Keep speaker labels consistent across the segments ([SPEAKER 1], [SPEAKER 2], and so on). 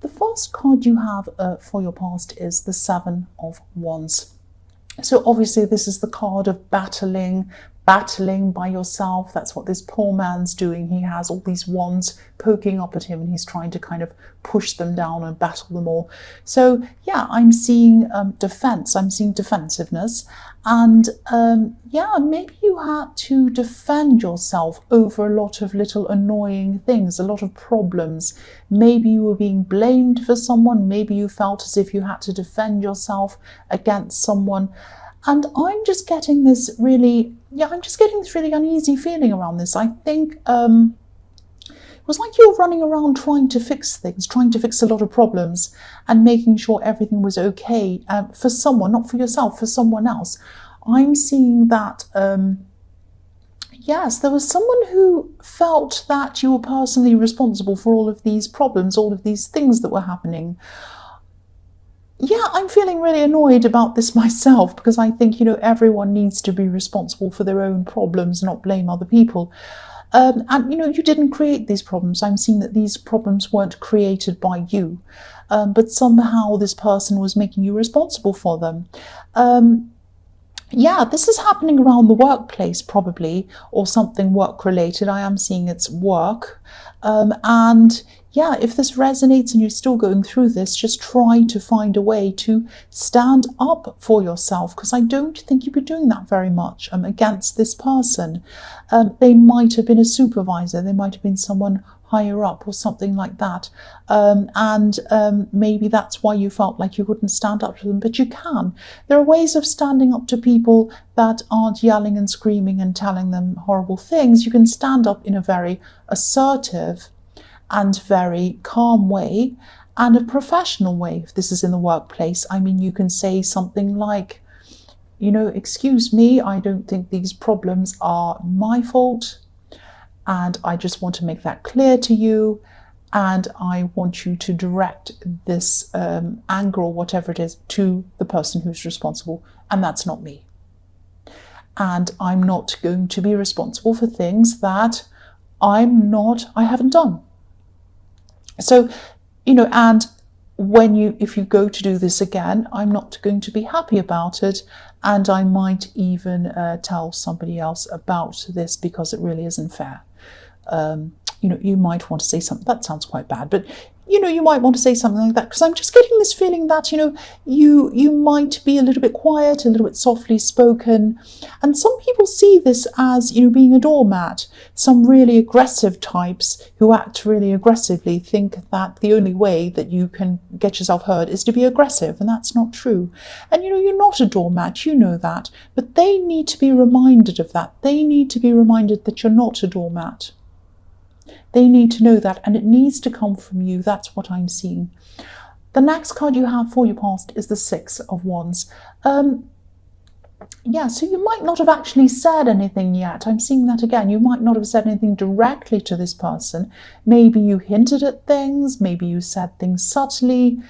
[SPEAKER 1] The first card you have for your past is the Seven of Wands. So obviously this is the card of battling by yourself. That's what this poor man's doing. He has all these wands poking up at him and he's trying to kind of push them down and battle them all. So yeah, I'm seeing defense, I'm seeing defensiveness, and yeah, maybe you had to defend yourself over a lot of little annoying things, a lot of problems. Maybe you were being blamed for someone, maybe you felt as if you had to defend yourself against someone. And I'm just getting this really, uneasy feeling around this. I think it was like you were running around trying to fix things, trying to fix a lot of problems and making sure everything was okay for someone, not for yourself, for someone else. I'm seeing that, yes, there was someone who felt that you were personally responsible for all of these problems, all of these things that were happening. Yeah, I'm feeling really annoyed about this myself, because I think, everyone needs to be responsible for their own problems, not blame other people. And, you didn't create these problems. I'm seeing that these problems weren't created by you, but somehow this person was making you responsible for them. Yeah, this is happening around the workplace probably, or something work-related. I am seeing it's work. And yeah, if this resonates and you're still going through this, just try to find a way to stand up for yourself, because I don't think you've been doing that very much against this person. They might have been a supervisor, they might have been someone higher up or something like that. Maybe that's why you felt like you couldn't stand up to them, but you can. There are ways of standing up to people that aren't yelling and screaming and telling them horrible things. You can stand up in a very assertive and very calm way, and a professional way. If this is in the workplace, I mean, you can say something like, excuse me, I don't think these problems are my fault, and I just want to make that clear to you, and I want you to direct this anger or whatever it is to the person who's responsible, and that's not me. And I'm not going to be responsible for things that I haven't done. So, and if you go to do this again, I'm not going to be happy about it, and I might even tell somebody else about this, because it really isn't fair. You might want to say something that sounds quite bad, but you might want to say something like that, because I'm just getting this feeling that you might be a little bit quiet, a little bit softly spoken, and some people see this as being a doormat. Some really aggressive types who act really aggressively think that the only way that you can get yourself heard is to be aggressive, and that's not true. And you're not a doormat, you know that, but they need to be reminded of that. They need to be reminded that you're not a doormat. They need to know that, and it needs to come from you. That's what I'm seeing. The next card you have for your past is the Six of Wands. Yeah, so you might not have actually said anything yet. I'm seeing that again. You might not have said anything directly to this person. Maybe you hinted at things. Maybe you said things subtly.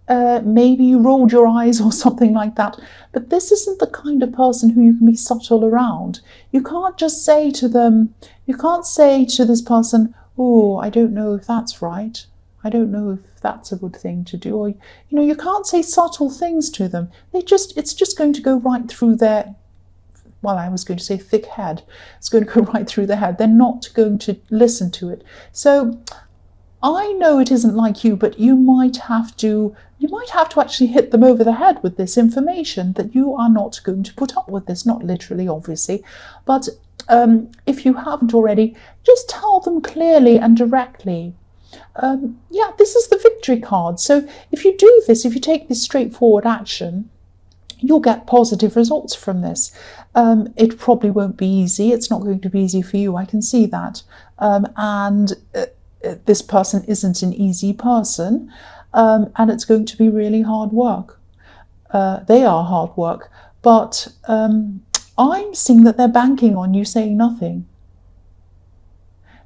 [SPEAKER 1] Maybe you rolled your eyes or something like that. But this isn't the kind of person who you can be subtle around. You can't just say to them, you can't say to this person, oh, I don't know if that's right. I don't know if that's a good thing to do. Or, you can't say subtle things to them. It's just going to go right through their, well, I was going to say thick head. It's going to go right through their head. They're not going to listen to it. So I know it isn't like you, but you might have to actually hit them over the head with this information, that you are not going to put up with this, not literally, obviously, but if you haven't already, just tell them clearly and directly. Yeah, this is the victory card. So if you do this, if you take this straightforward action, you'll get positive results from this. It probably won't be easy. It's not going to be easy for you. I can see that. This person isn't an easy person, and it's going to be really hard work. They are hard work, but I'm seeing that they're banking on you saying nothing.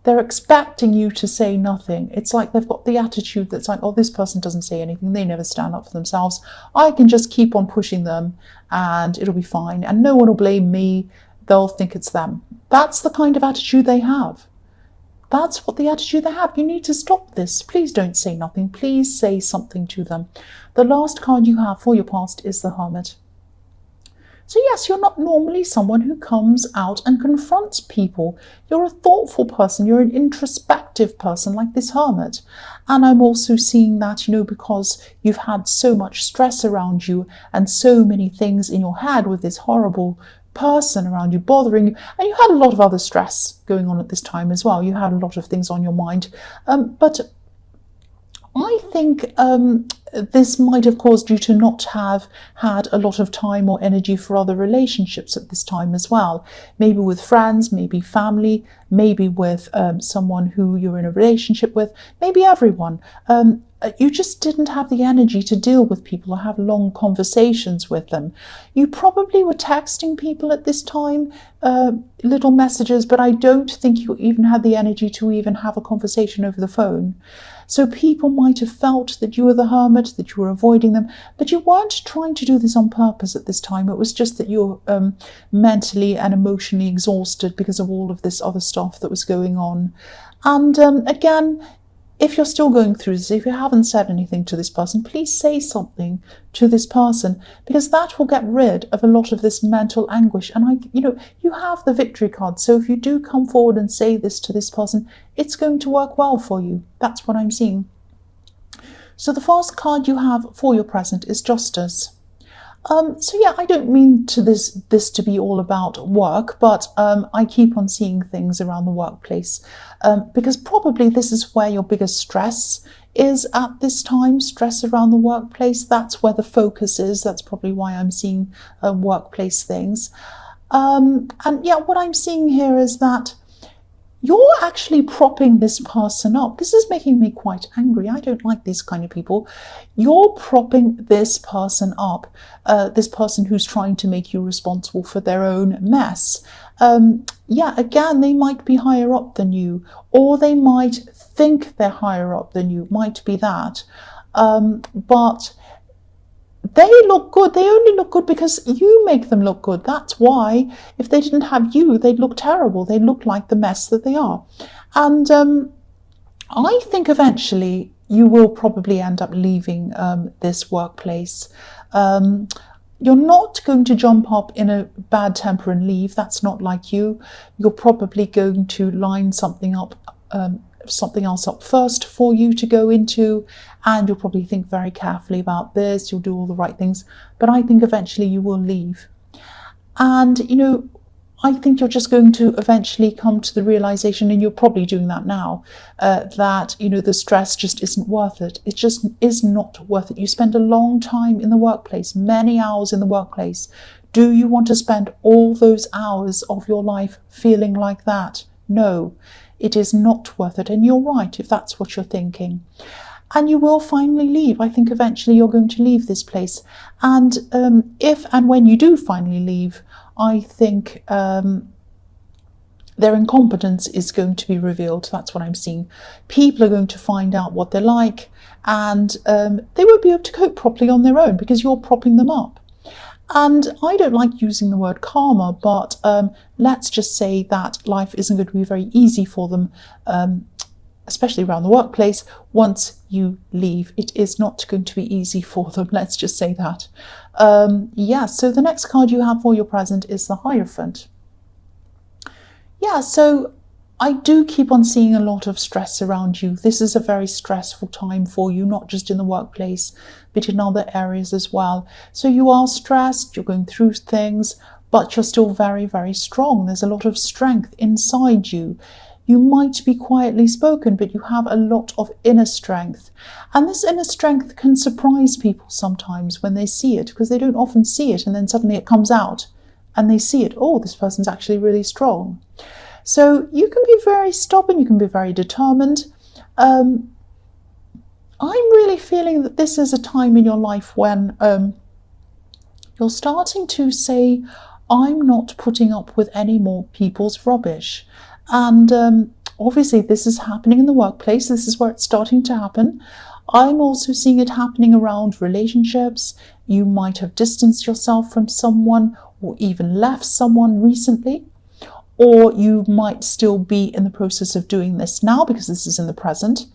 [SPEAKER 1] They're expecting you to say nothing. It's like they've got the attitude that's like, oh, this person doesn't say anything. They never stand up for themselves. I can just keep on pushing them and it'll be fine. And no one will blame me. They'll think it's them. That's the kind of attitude they have. That's what the attitude they have. You need to stop this. Please don't say nothing. Please say something to them. The last card you have for your past is the Hermit. So yes, you're not normally someone who comes out and confronts people. You're a thoughtful person. You're an introspective person like this Hermit. And I'm also seeing that, because you've had so much stress around you and so many things in your head with this horrible person around you bothering you, and you had a lot of other stress going on at this time as well. You had a lot of things on your mind, but I think this might have caused you to not have had a lot of time or energy for other relationships at this time as well. Maybe with friends, maybe family, maybe with someone who you're in a relationship with, maybe everyone. You just didn't have the energy to deal with people or have long conversations with them. You probably were texting people at this time, little messages, but I don't think you even had the energy to even have a conversation over the phone. So people might have felt that you were the Hermit, that you were avoiding them, but you weren't trying to do this on purpose at this time. It was just that you're mentally and emotionally exhausted because of all of this other stuff that was going on. And again, if you're still going through this, if you haven't said anything to this person, please say something to this person, because that will get rid of a lot of this mental anguish. And you have the Victory card. So if you do come forward and say this to this person, it's going to work well for you. That's what I'm seeing. So the first card you have for your present is Justice. So yeah, I don't mean to this to be all about work, but I keep on seeing things around the workplace because probably this is where your biggest stress is at this time, stress around the workplace. That's where the focus is. That's probably why I'm seeing workplace things. And yeah, what I'm seeing here is that you're actually propping this person up. This is making me quite angry. I don't like these kind of people. You're propping this person up, this person who's trying to make you responsible for their own mess. Yeah, again, they might be higher up than you, or they might think they're higher up than you. Might be that. But they look good. They only look good because you make them look good. That's why if they didn't have you, they'd look terrible. They'd look like the mess that they are. And I think eventually you will probably end up leaving this workplace. You're not going to jump up in a bad temper and leave. That's not like you. You're probably going to line something else up first for you to go into, and you'll probably think very carefully about this. You'll do all the right things, but I think eventually you will leave. And I think you're just going to eventually come to the realization, and you're probably doing that now, that the stress just isn't worth it. It just is not worth it. You spend a long time in the workplace, many hours in the workplace. Do you want to spend all those hours of your life feeling like that? No. It is not worth it. And you're right if that's what you're thinking. And you will finally leave. I think eventually you're going to leave this place. And if and when you do finally leave, I think their incompetence is going to be revealed. That's what I'm seeing. People are going to find out what they're like, and they won't be able to cope properly on their own because you're propping them up. And I don't like using the word karma, but let's just say that life isn't going to be very easy for them, especially around the workplace. Once you leave, it is not going to be easy for them. Let's just say that. Yeah, so the next card you have for your present is the Hierophant. Yeah, so I do keep on seeing a lot of stress around you. This is a very stressful time for you, not just in the workplace, but in other areas as well. So you are stressed, you're going through things, but you're still very, very strong. There's a lot of strength inside you. You might be quietly spoken, but you have a lot of inner strength. And this inner strength can surprise people sometimes when they see it, because they don't often see it, and then suddenly it comes out and they see it. Oh, this person's actually really strong. So you can be very stubborn, you can be very determined. I'm really feeling that this is a time in your life when you're starting to say, I'm not putting up with any more people's rubbish. And obviously this is happening in the workplace. This is where it's starting to happen. I'm also seeing it happening around relationships. You might have distanced yourself from someone or even left someone recently. or you might still be in the process of doing this now because this is in the present.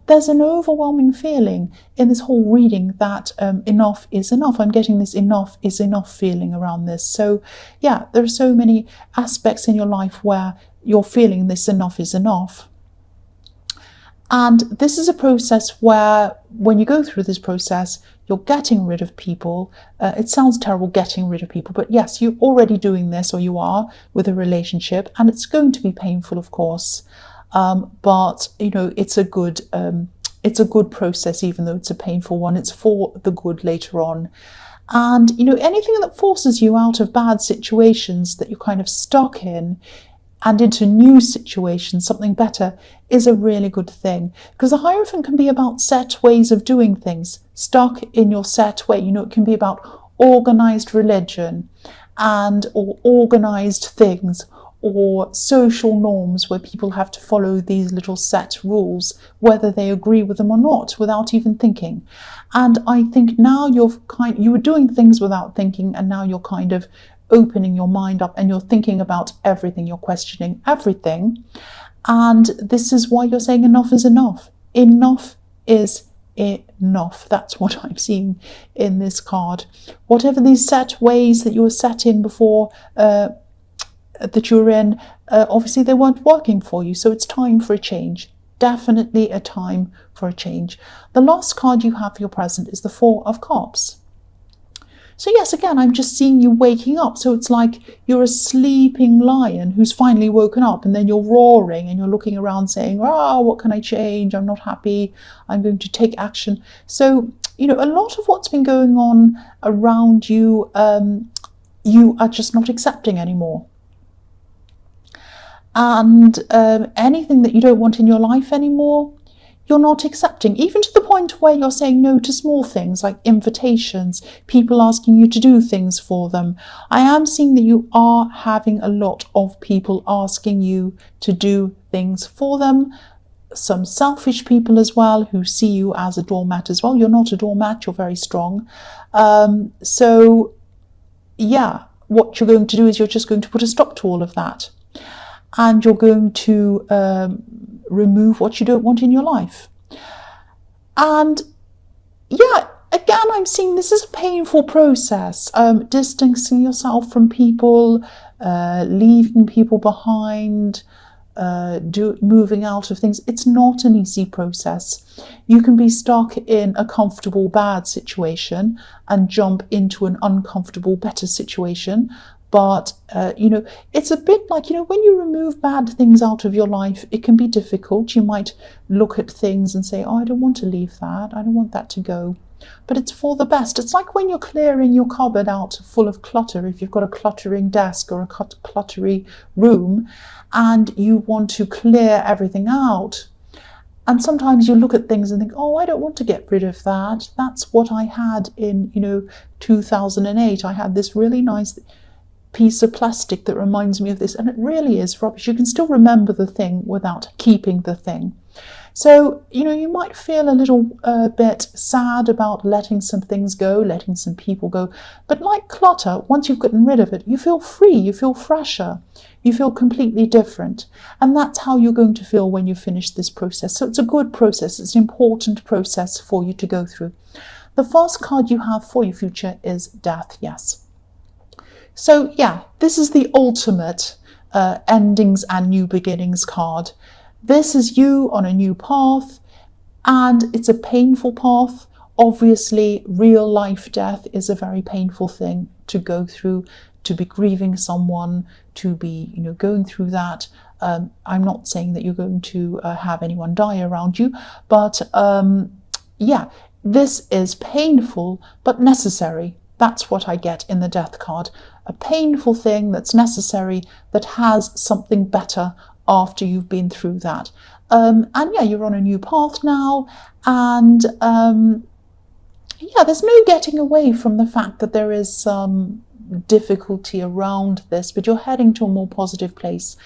[SPEAKER 1] There's an overwhelming feeling in this whole reading that enough is enough. I'm getting this enough is enough feeling around this. So yeah, there are so many aspects in your life where you're feeling this enough is enough. And this is a process where when you go through this process, you're getting rid of people. It sounds terrible getting rid of people, but yes, you're already doing this, or you are, with a relationship, and it's going to be painful, of course. But you know, it's a good process, even though it's a painful one. It's for the good later on. And you know, anything that forces you out of bad situations that you're kind of stuck in and into new situations, something better, is a really good thing. Because the Hierophant can be about set ways of doing things, stuck in your set way. You know, it can be about organized religion or organized things, or social norms where people have to follow these little set rules, whether they agree with them or not, without even thinking. And I think now you were doing things without thinking, and now you're kind of opening your mind up and you're thinking about everything, you're questioning everything. And this is why you're saying enough is enough. Enough is enough. That's what I'm seeing in this card. Whatever these set ways that you were set in before, that you're in, obviously they weren't working for you, so it's time for a change. Definitely a time for a change. The last card you have for your present is the Four of Cups. So yes, again, I'm just seeing you waking up. So it's like you're a sleeping lion who's finally woken up, and then you're roaring and you're looking around saying, oh, what can I change? I'm not happy. I'm going to take action. So, you know, a lot of what's been going on around you, you are just not accepting anymore. And anything that you don't want in your life anymore, you're not accepting, even to the point where you're saying no to small things like invitations, people asking you to do things for them. I am seeing that you are having a lot of people asking you to do things for them. Some selfish people as well, who see you as a doormat as well. You're not a doormat, you're very strong. So yeah, what you're going to do is you're just going to put a stop to all of that. And you're going to remove what you don't want in your life. And yeah, again, I'm seeing this is a painful process. Distancing yourself from people, leaving people behind, moving out of things. It's not an easy process. You can be stuck in a comfortable bad situation and jump into an uncomfortable better situation. But, you know, it's a bit like, you know, when you remove bad things out of your life, it can be difficult. You might look at things and say, oh, I don't want to leave that. I don't want that to go. But it's for the best. It's like when you're clearing your cupboard out full of clutter, if you've got a cluttering desk or a cluttery room and you want to clear everything out. And sometimes you look at things and think, oh, I don't want to get rid of that. That's what I had in, you know, 2008. I had this really nice piece of plastic that reminds me of this, and it really is rubbish. You can still remember the thing without keeping the thing. So, you know, you might feel a little bit sad about letting some things go, letting some people go. But like clutter, once you've gotten rid of it, you feel free, you feel fresher, you feel completely different. And that's how you're going to feel when you finish this process. So it's a good process. It's an important process for you to go through. The first card you have for your future is Death, yes. So yeah, this is the ultimate endings and new beginnings card. This is you on a new path, and it's a painful path. Obviously, real life death is a very painful thing to go through, to be grieving someone, to be, you know, going through that. I'm not saying that you're going to have anyone die around you, but yeah, this is painful but necessary. That's what I get in the Death card. A painful thing that's necessary, that has something better after you've been through that. And yeah, you're on a new path now. And yeah, there's no getting away from the fact that there is some difficulty around this, but you're heading to a more positive place.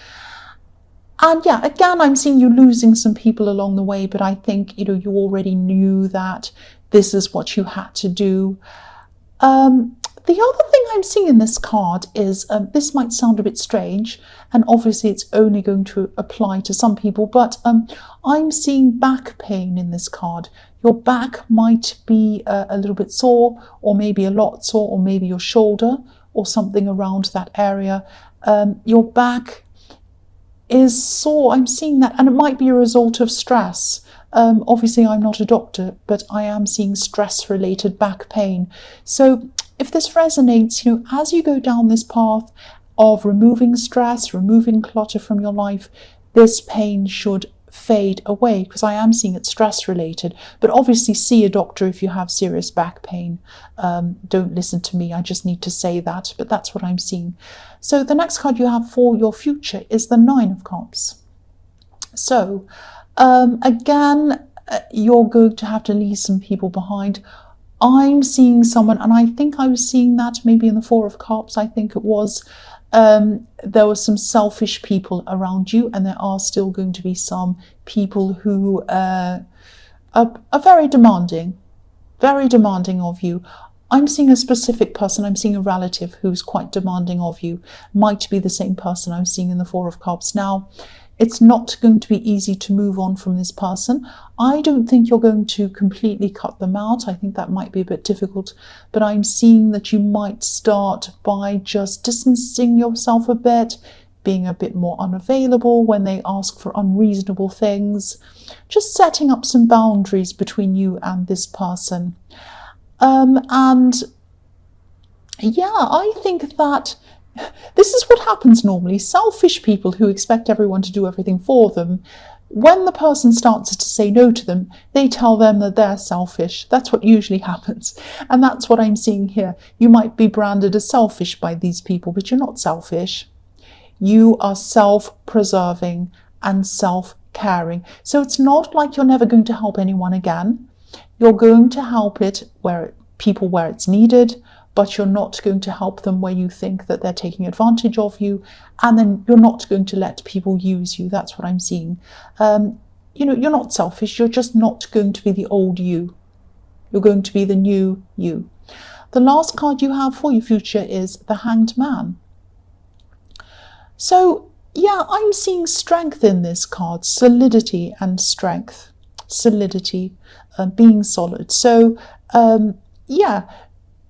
[SPEAKER 1] And yeah, again, I'm seeing you losing some people along the way, but I think, you know, you already knew that this is what you had to do. The other thing I'm seeing in this card is, this might sound a bit strange, and obviously it's only going to apply to some people, but I'm seeing back pain in this card. Your back might be a little bit sore, or maybe a lot sore, or maybe your shoulder or something around that area. Your back is sore. I'm seeing that, and it might be a result of stress. Obviously, I'm not a doctor, but I am seeing stress-related back pain. So if this resonates, as you go down this path of removing stress, removing clutter from your life, this pain should fade away, because I am seeing it stress-related. But obviously, see a doctor if you have serious back pain. Don't listen to me. I just need to say that, but that's what I'm seeing. So the next card you have for your future is the Nine of Cups. So again, you're going to have to leave some people behind. I'm seeing someone, and I think I was seeing that maybe in the Four of Cups, I think it was. There were some selfish people around you, and there are still going to be some people who are very demanding of you. I'm seeing a specific person. I'm seeing a relative who's quite demanding of you. Might be the same person I'm seeing in the Four of Cups. Now, it's not going to be easy to move on from this person. I don't think you're going to completely cut them out. I think that might be a bit difficult, but I'm seeing that you might start by just distancing yourself a bit, being a bit more unavailable when they ask for unreasonable things, just setting up some boundaries between you and this person. And yeah, I think that this is what happens normally. Selfish people who expect everyone to do everything for them, when the person starts to say no to them, they tell them that they're selfish. That's what usually happens. And that's what I'm seeing here. You might be branded as selfish by these people, but you're not selfish. You are self-preserving and self-caring. So it's not like you're never going to help anyone again. You're going to help people where it's needed, but you're not going to help them where you think that they're taking advantage of you, and then you're not going to let people use you. That's what I'm seeing. You're not selfish. You're just not going to be the old you. You're going to be the new you. The last card you have for your future is the Hanged Man. So, yeah, I'm seeing strength in this card, solidity and strength. Solidity, being solid. So, yeah,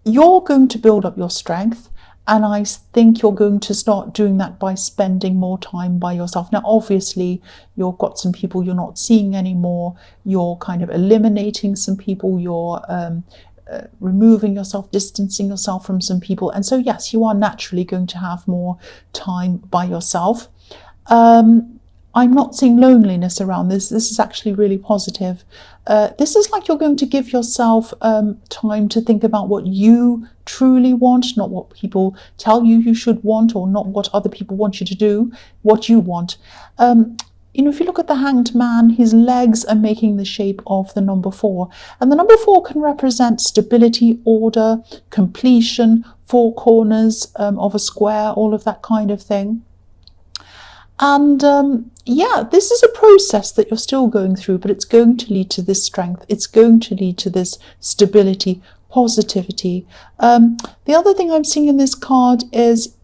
[SPEAKER 1] you're going to build up your strength, and I think you're going to start doing that by spending more time by yourself. Now, obviously, you've got some people you're not seeing anymore. You're kind of eliminating some people. You're removing yourself, distancing yourself from some people. And so, yes, you are naturally going to have more time by yourself. I'm not seeing loneliness around this. This is actually really positive. This is like you're going to give yourself time to think about what you truly want, not what people tell you you should want, or not what other people want you to do, what you want. If you look at the Hanged Man, his legs are making the shape of the number 4. And the number 4 can represent stability, order, completion, 4 corners of a square, all of that kind of thing. And yeah, this is a process that you're still going through, but it's going to lead to this strength. It's going to lead to this stability, positivity. The other thing I'm seeing in this card is,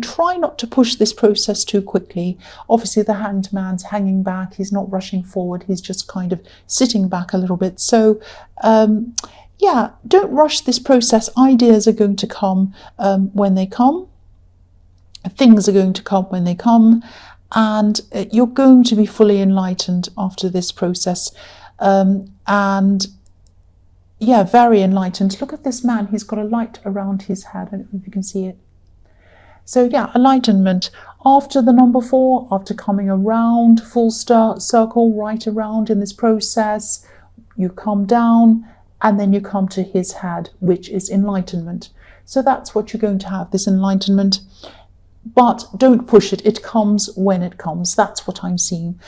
[SPEAKER 1] try not to push this process too quickly. Obviously, the Hanged Man's hanging back. He's not rushing forward. He's just kind of sitting back a little bit. So, yeah, don't rush this process. Ideas are going to come when they come. Things are going to come when they come. And you're going to be fully enlightened after this process. And yeah, very enlightened. Look at this man. He's got a light around his head. I don't know if you can see it. So yeah, enlightenment. After the number 4, after coming around, full circle, right around in this process, you come down and then you come to his head, which is enlightenment. So that's what you're going to have, this enlightenment. But don't push it. It comes when it comes. That's what I'm seeing.